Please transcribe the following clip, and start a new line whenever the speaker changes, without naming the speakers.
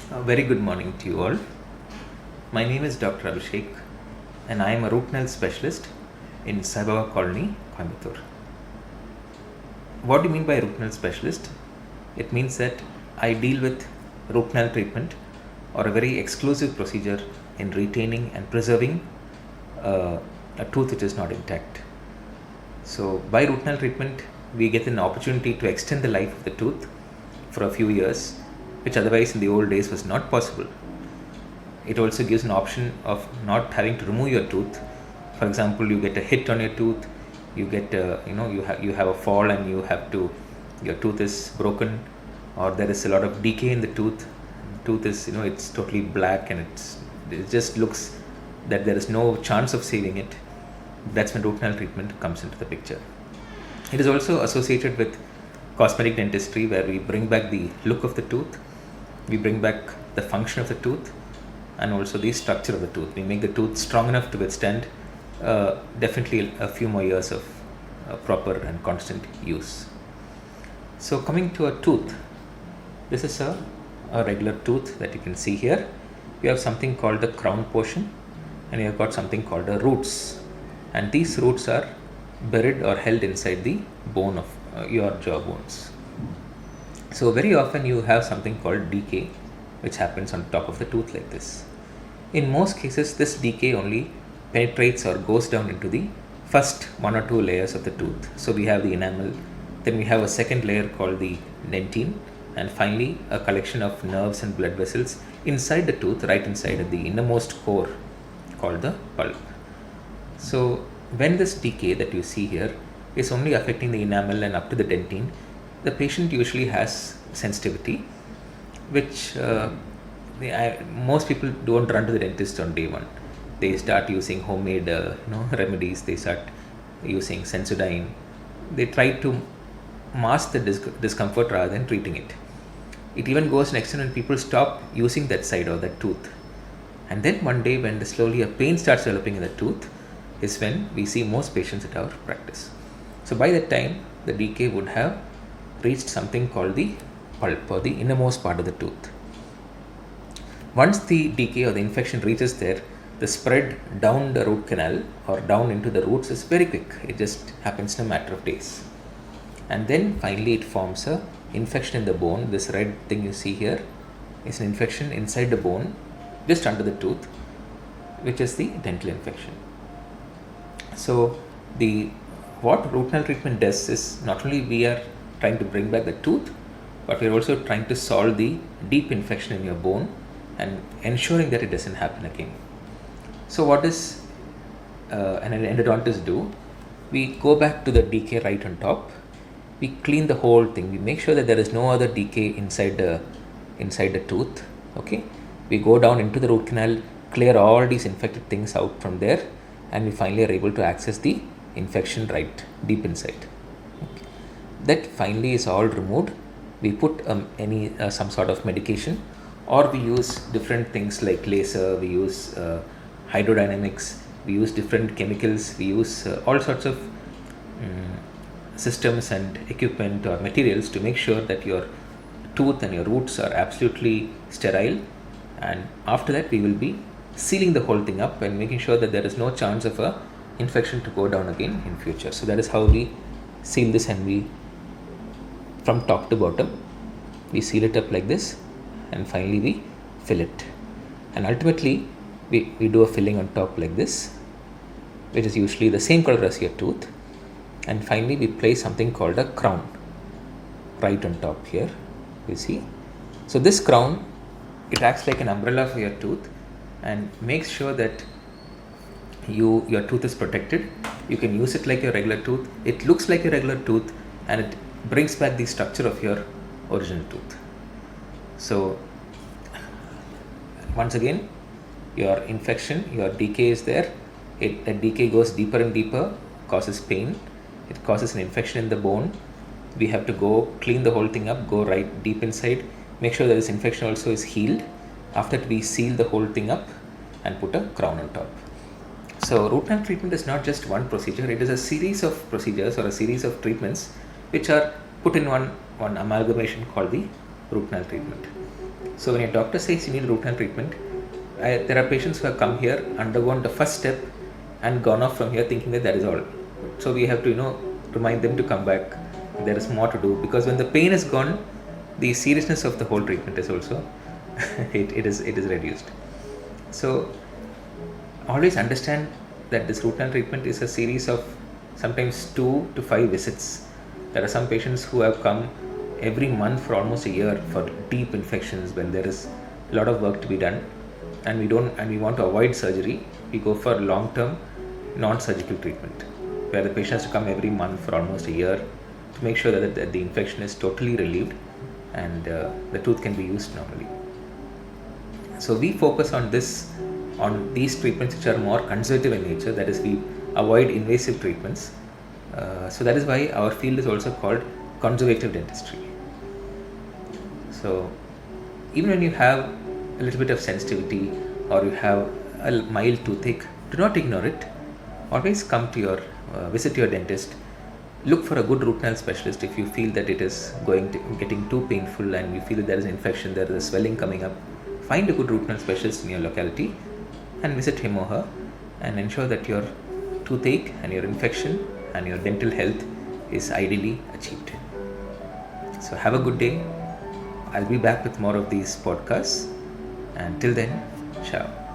A very good morning to you all. My name is Dr. Abhishek and I am a root canal specialist in Saibaba Colony, Coimbatore. What do you mean by root canal specialist? It means that I deal with root canal treatment or a very exclusive procedure in retaining and preserving a tooth which is not intact. So by root canal treatment, we get an opportunity to extend the life of the tooth for a few years, which otherwise in the old days was not possible. It also gives an option of not having to remove your tooth. For example, you get a hit on your tooth, you get you have a fall and your tooth is broken, or there is a lot of decay in the tooth. Tooth is it's totally black and it just looks that there is no chance of saving it. That's when root canal treatment comes into the picture. It is also associated with cosmetic dentistry, where we bring back the look of the tooth, we bring back the function of the tooth, and also the structure of the tooth. We make the tooth strong enough to withstand definitely a few more years of proper and constant use. So coming to a tooth, this is a regular tooth that you can see here. You have something called the crown portion and you have got something called the roots, and these roots are buried or held inside the bone of your jaw bones. So very often you have something called decay which happens on top of the tooth like this. In most cases, this decay only penetrates or goes down into the first one or two layers of the tooth. So we have the enamel, then we have a second layer called the dentine, and finally a collection of nerves and blood vessels inside the tooth, right inside of the innermost core called the pulp. So when this decay that you see here is only affecting the enamel and up to the dentine, the patient usually has sensitivity, which most people don't run to the dentist on day one. They start using homemade remedies. They start using Sensodyne. They try to mask the discomfort rather than treating it. It even goes an extent when people stop using that side of that tooth, and then one day when slowly a pain starts developing in the tooth is when we see most patients at our practice. So by that time, the decay would have reached something called the pulp, or the innermost part of the tooth. Once the decay or the infection reaches there, the spread down the root canal or down into the roots is very quick. It just happens in a matter of days. And then finally it forms a infection in the bone. This red thing you see here is an infection inside the bone, just under the tooth, which is the dental infection. So what root canal treatment does is, not only we are trying to bring back the tooth, but we are also trying to solve the deep infection in your bone and ensuring that it doesn't happen again. So what does an endodontist do? We go back to the decay right on top. We clean the whole thing. We make sure that there is no other decay inside the tooth. Okay, we go down into the root canal, clear all these infected things out from there, and we finally are able to access the infection right deep inside. Okay. That finally is all removed. We put some sort of medication, or we use different things like laser, we use hydrodynamics, we use different chemicals, we use all sorts of systems and equipment or materials to make sure that your tooth and your roots are absolutely sterile. And after that, we will be sealing the whole thing up and making sure that there is no chance of a infection to go down again in future. So that is how we seal this, and we, from top to bottom, we seal it up like this, and finally we fill it, and ultimately we do a filling on top like this, which is usually the same color as your tooth, and finally we place something called a crown right on top here, you see. So this crown, it acts like an umbrella for your tooth and makes sure that your tooth is protected. You can use it like your regular tooth. It looks like a regular tooth, and it brings back the structure of your original tooth. So once again, your infection, your decay is there. That decay goes deeper and deeper, causes pain. It causes an infection in the bone. We have to go clean the whole thing up, go right deep inside, make sure that this infection also is healed. After that, we seal the whole thing up and put a crown on top. So root canal treatment is not just one procedure. It is a series of procedures or a series of treatments which are put in one amalgamation called the root canal treatment. So when your doctor says you need root canal treatment, there are patients who have come here, undergone the first step, and gone off from here thinking that is all. So we have to remind them to come back. There is more to do, because when the pain is gone, the seriousness of the whole treatment is also it is reduced. So always understand that this root canal treatment is a series of sometimes 2 to 5 visits. There are some patients who have come every month for almost a year for deep infections when there is a lot of work to be done, and we want to avoid surgery. We go for long-term non-surgical treatment where the patient has to come every month for almost a year to make sure that the infection is totally relieved and the tooth can be used normally. So we focus on these treatments which are more conservative in nature, that is, we avoid invasive treatments. So that is why our field is also called conservative dentistry. So even when you have a little bit of sensitivity or you have a mild toothache, do not ignore it. Always come to visit your dentist. Look for a good root canal specialist if you feel that it is getting too painful and you feel that there is an infection, there is a swelling coming up. Find a good root canal specialist in your locality and visit him or her, and ensure that your toothache and your infection and your dental health is ideally achieved. So have a good day. I'll be back with more of these podcasts. And till then, ciao.